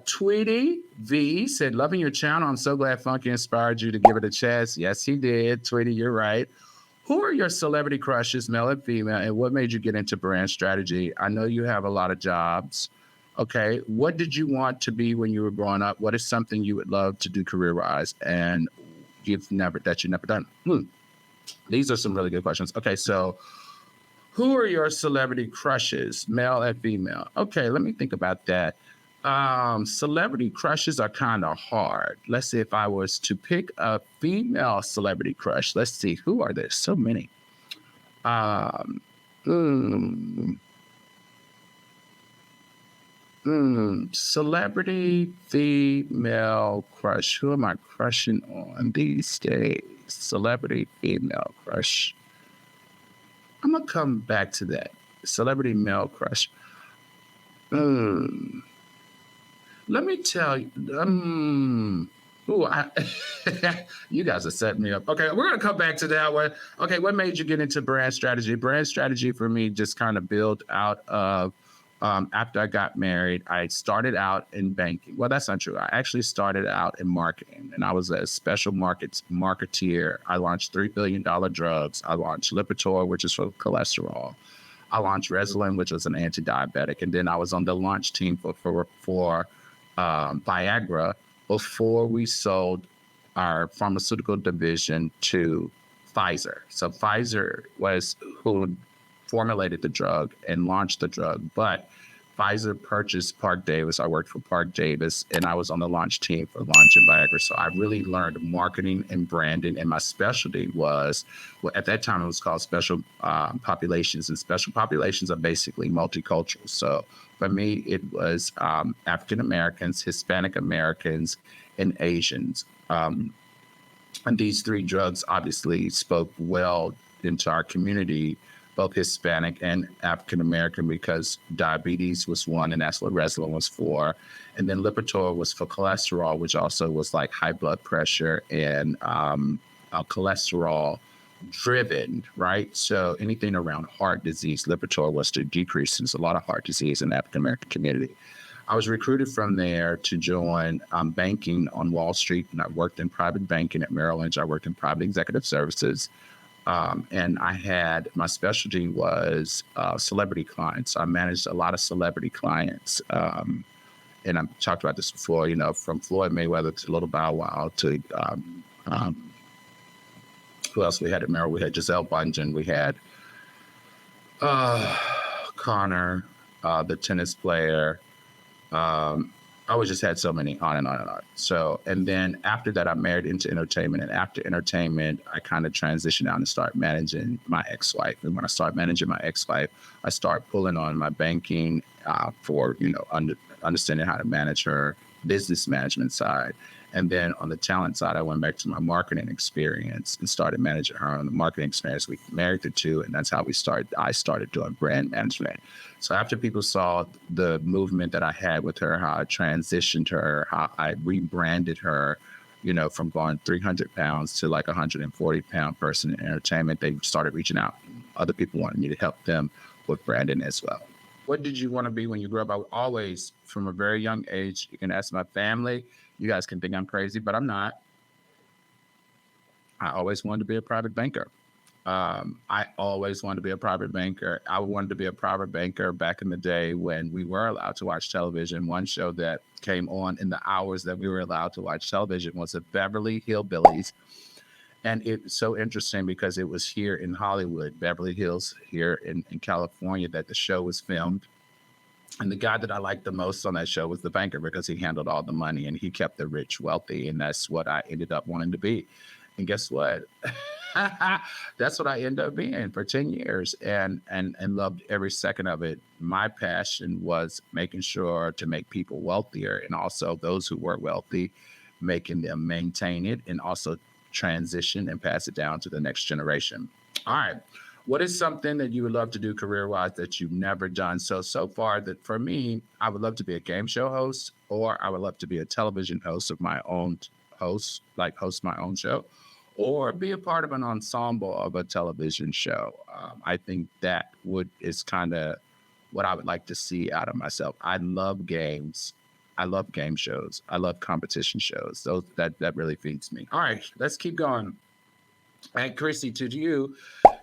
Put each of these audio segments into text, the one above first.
Tweety V said, loving your channel. I'm so glad Funky inspired you to give it a chance. Yes, he did. Tweety, you're right. Who are your celebrity crushes, male and female, and what made you get into brand strategy? I know you have a lot of jobs. Okay. What did you want to be when you were growing up? What is something you would love to do career wise and you've never done? These are some really good questions. Okay. So, who are your celebrity crushes, male and female? Okay. Let me think about that. Celebrity crushes are kind of hard. Let's see if I was to pick a female celebrity crush. Let's see, who are there? So many. Um, mm, Celebrity female crush. Who am I crushing on these days? Celebrity female crush. I'm gonna come back to that. Celebrity male crush. Hmm. Let me tell you. Ooh, you guys are setting me up. Okay, we're gonna come back to that one. Okay, what made you get into brand strategy? Brand strategy for me just kind of built out of after I got married. I started out in banking. Well, that's not true. I actually started out in marketing, and I was a special markets marketeer. I launched $3 billion drugs. I launched Lipitor, which is for cholesterol. I launched Resolin, which was an anti-diabetic, and then I was on the launch team for Viagra before we sold our pharmaceutical division to Pfizer. So Pfizer was who formulated the drug and launched the drug, but Pfizer purchased Park Davis. I worked for Park Davis, and I was on the launch team for launching Viagra. So I really learned marketing and branding, and my specialty was, well, at that time it was called special populations, and special populations are basically multicultural. So for me, it was African Americans, Hispanic Americans, and Asians. And these three drugs obviously spoke well into our community, both Hispanic and African American, because diabetes was one, and that's what Resolin was for. And then Lipitor was for cholesterol, which also was like high blood pressure and cholesterol driven, right? So anything around heart disease, Lipitor was to decrease. There's a lot of heart disease in the African American community. I was recruited from there to join banking on Wall Street, and I worked in private banking at Merrill Lynch. I worked in private executive services. And I had, my specialty was celebrity clients. I managed a lot of celebrity clients. And I've talked about this before, you know, from Floyd Mayweather to Little Bow Wow to who else we had at Merrill? We had Giselle Bundchen. We had Connor, the tennis player. I always just had so many, on and on and on. So, and then after that, I married into entertainment. And after entertainment, I kind of transitioned out and started managing my ex-wife. And when I started managing my ex-wife, I started pulling on my banking for, you know, understanding how to manage her business management side. And then on the talent side, I went back to my marketing experience and started managing her on the marketing experience. We married the two, and that's how I started doing brand management. So after people saw the movement that I had with her, how I transitioned her, how I rebranded her, you know, from going 300 pounds to like a 140-pound person in entertainment, they started reaching out. Other people wanted me to help them with branding as well. What did you want to be when you grew up? I always, from a very young age, you can ask my family. You guys can think I'm crazy, but I'm not. I always wanted to be a private banker. I always wanted to be a private banker. I wanted to be a private banker back in the day when we were allowed to watch television. One show that came on in the hours that we were allowed to watch television was the Beverly Hillbillies. And it's so interesting because it was here in Hollywood, Beverly Hills, here in California, that the show was filmed. And the guy that I liked the most on that show was the banker because he handled all the money and he kept the rich wealthy. And that's what I ended up wanting to be. And guess what? That's what I ended up being for 10 years and loved every second of it. My passion was making sure to make people wealthier, and also those who were wealthy, making them maintain it and also transition and pass it down to the next generation. All right. What is something that you would love to do career-wise that you've never done? So far, that for me, I would love to be a game show host, or I would love to be a television host of my own host my own show, or be a part of an ensemble of a television show. I think is kind of what I would like to see out of myself. I love games. I love game shows. I love competition shows. Those that really feeds me. All right, let's keep going. And Chrissy, to you,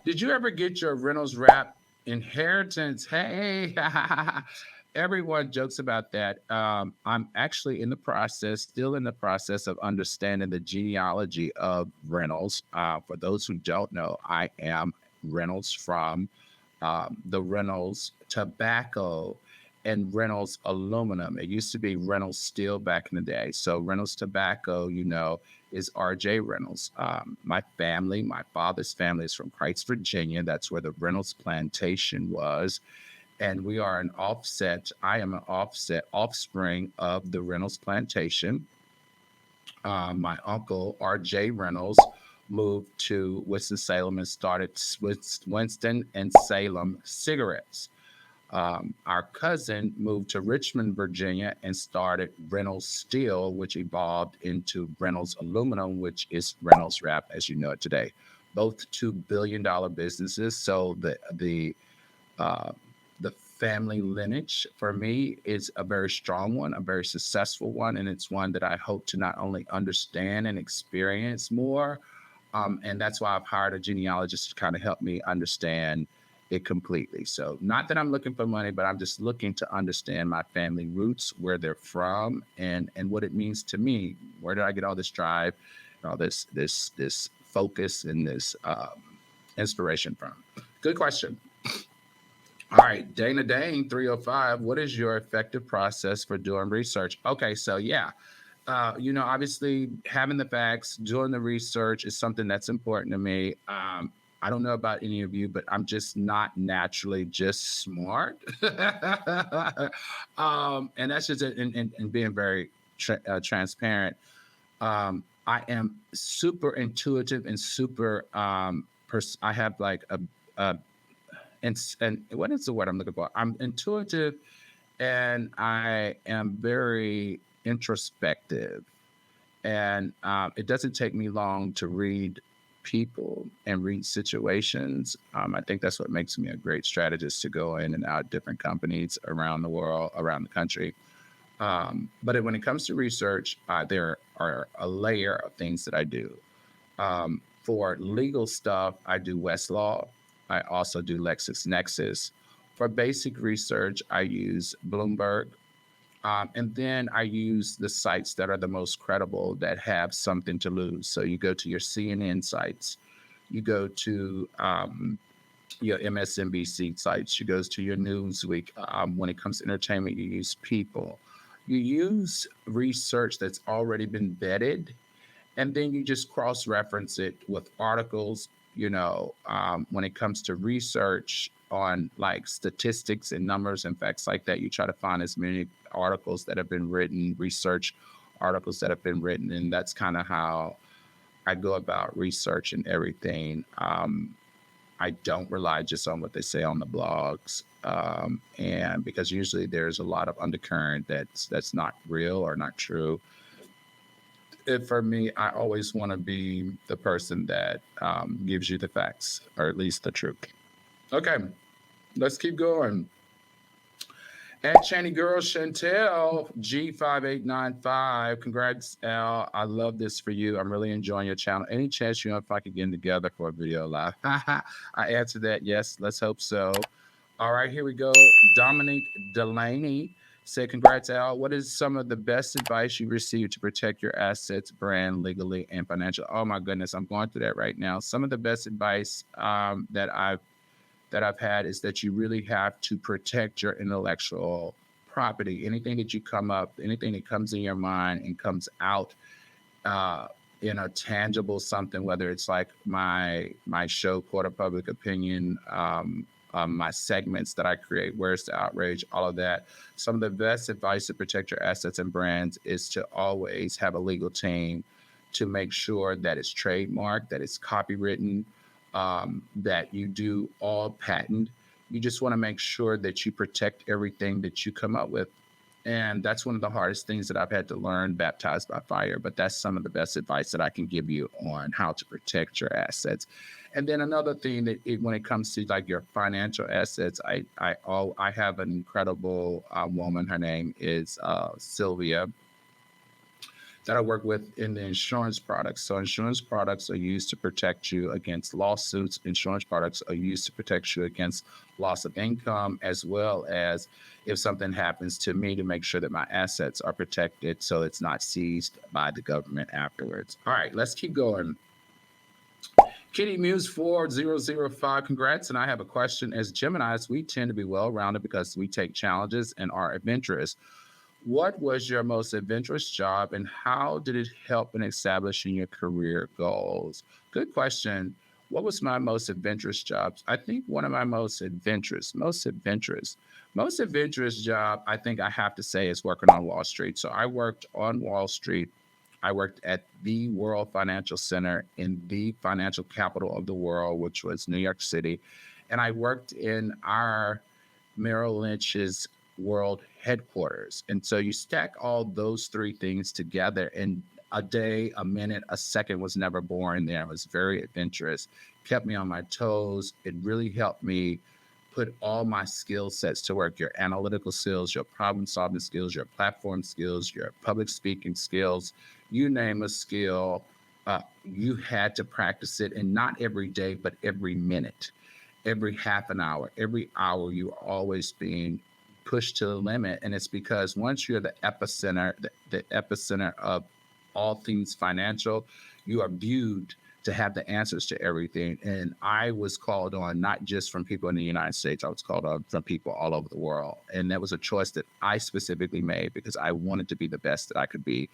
did you ever get your Reynolds wrap inheritance? Hey, everyone jokes about that. I'm actually in the process, still in the process of understanding the genealogy of Reynolds. For those who don't know, I am Reynolds from the Reynolds tobacco and Reynolds aluminum. It used to be Reynolds steel back in the day. So Reynolds tobacco, is R.J. Reynolds. My family, my father's family is from Christ, Virginia. That's where the Reynolds plantation was. And we are an offset. I am an offset offspring of the Reynolds plantation. My uncle, R.J. Reynolds, moved to Winston-Salem and started Winston and Salem cigarettes. Our cousin moved to Richmond, Virginia, and started Reynolds Steel, which evolved into Reynolds Aluminum, which is Reynolds Wrap as you know it today. Both $2 billion businesses. So uh, the family lineage for me is a very strong one, a very successful one, and it's one that I hope to not only understand and experience more, and that's why I've hired a genealogist to kind of help me understand it completely. So, not that I'm looking for money, but I'm just looking to understand my family roots, where they're from, and what it means to me. Where did I get all this drive, all this focus, and this inspiration from? Good question. All right, Dana Dane 305. What is your effective process for doing research? Okay, so yeah, obviously having the facts, doing the research is something that's important to me. I don't know about any of you, but I'm just not naturally just smart. And that's just in being very transparent. I am super intuitive and super, I have like a and what is the word I'm looking for? I'm intuitive and I am very introspective. And it doesn't take me long to read people and read situations. I think that's what makes me a great strategist to go in and out of different companies around the world, around the country. But when it comes to research, there are a layer of things that I do. For legal stuff, I do Westlaw. I also do LexisNexis. For basic research, I use Bloomberg. And then I use the sites that are the most credible that have something to lose. So you go to your CNN sites, you go to your MSNBC sites, you go to your Newsweek. When it comes to entertainment, you use People. You use research that's already been vetted, and then you just cross-reference it with articles. When it comes to research on like statistics and numbers and facts like that, you try to find as many articles that have been written, research articles that have been written, and that's kind of how I go about research and everything. I don't rely just on what they say on the blogs, and because usually there's a lot of undercurrent that's not real or not true. For me, I always want to be the person that gives you the facts, or at least the truth. Okay, let's keep going. At Channy Girl Chantel G5895. Congrats, Al. I love this for you. I'm really enjoying your channel. Any chance you and if I could get together for a video live? I answered that. Yes, let's hope so. All right, here we go. Dominique Delaney said, congrats, Al. What is some of the best advice you received to protect your assets, brand, legally, and financial? Oh my goodness, I'm going through that right now. Some of the best advice that I've had is that you really have to protect your intellectual property. Anything that you come up, anything that comes in your mind and comes out in a tangible something, whether it's like my show, Court of Public Opinion, my segments that I create, Where's the Outrage, all of that. Some of the best advice to protect your assets and brands is to always have a legal team to make sure that it's trademarked, that it's copywritten, that you do all patent. You just want to make sure that you protect everything that you come up with. And that's one of the hardest things that I've had to learn, baptized by fire. But that's some of the best advice that I can give you on how to protect your assets. And then another thing that when it comes to like your financial assets, I have an incredible woman. Her name is Sylvia, that I work with in the insurance products. So insurance products are used to protect you against lawsuits. Insurance products are used to protect you against loss of income, as well as if something happens to me, to make sure that my assets are protected so it's not seized by the government afterwards. All right, let's keep going. Kitty Muse 4005, congrats. And I have a question. As Geminis, we tend to be well rounded because we take challenges and are adventurous. What was your most adventurous job and how did it help in establishing your career goals? Good question. What was my most adventurous job? I think one of my most adventurous job, I think I have to say, is working on Wall Street. So I worked on Wall Street. I worked at the World Financial Center in the financial capital of the world, which was New York City. And I worked in our Merrill Lynch's world headquarters. And so you stack all those three things together, and a day, a minute, a second was never boring there. It was very adventurous, kept me on my toes. It really helped me put all my skill sets to work, your analytical skills, your problem solving skills, your platform skills, your public speaking skills, you name a skill. You had to practice it, and not every day, but every minute, every half an hour, every hour, you're always being pushed to the limit. And it's because once you're the epicenter of all things financial, you are viewed to have the answers to everything. And I was called on not just from people in the United States, I was called on from people all over the world. And that was a choice that I specifically made because I wanted to be the best that I could be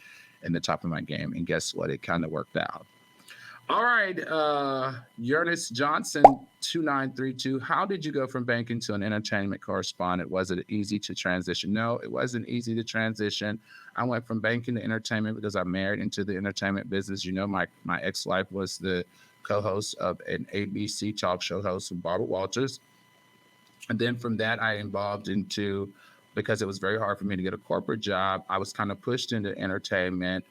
in the top of my game. And guess what? It kind of worked out. All right, Ernest Johnson, 2932. How did you go from banking to an entertainment correspondent? Was it easy to transition? No, it wasn't easy to transition. I went from banking to entertainment because I married into the entertainment business. You know, my ex-wife was the co-host of an ABC talk show host with Barbara Walters. And then from that, I evolved into, because it was very hard for me to get a corporate job, I was kind of pushed into entertainment.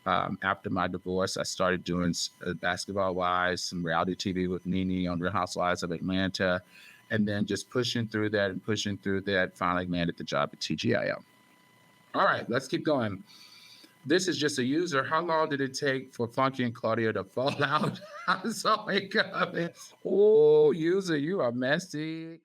After my divorce, I started doing Basketball Wives, some reality TV with Nene on Real Housewives of Atlanta, and then just pushing through that and pushing through that, finally landed the job at TGIM. All right, let's keep going. This is just a user. How long did it take for Funky and Claudia to fall out? I saw it coming. Oh, user, you are messy.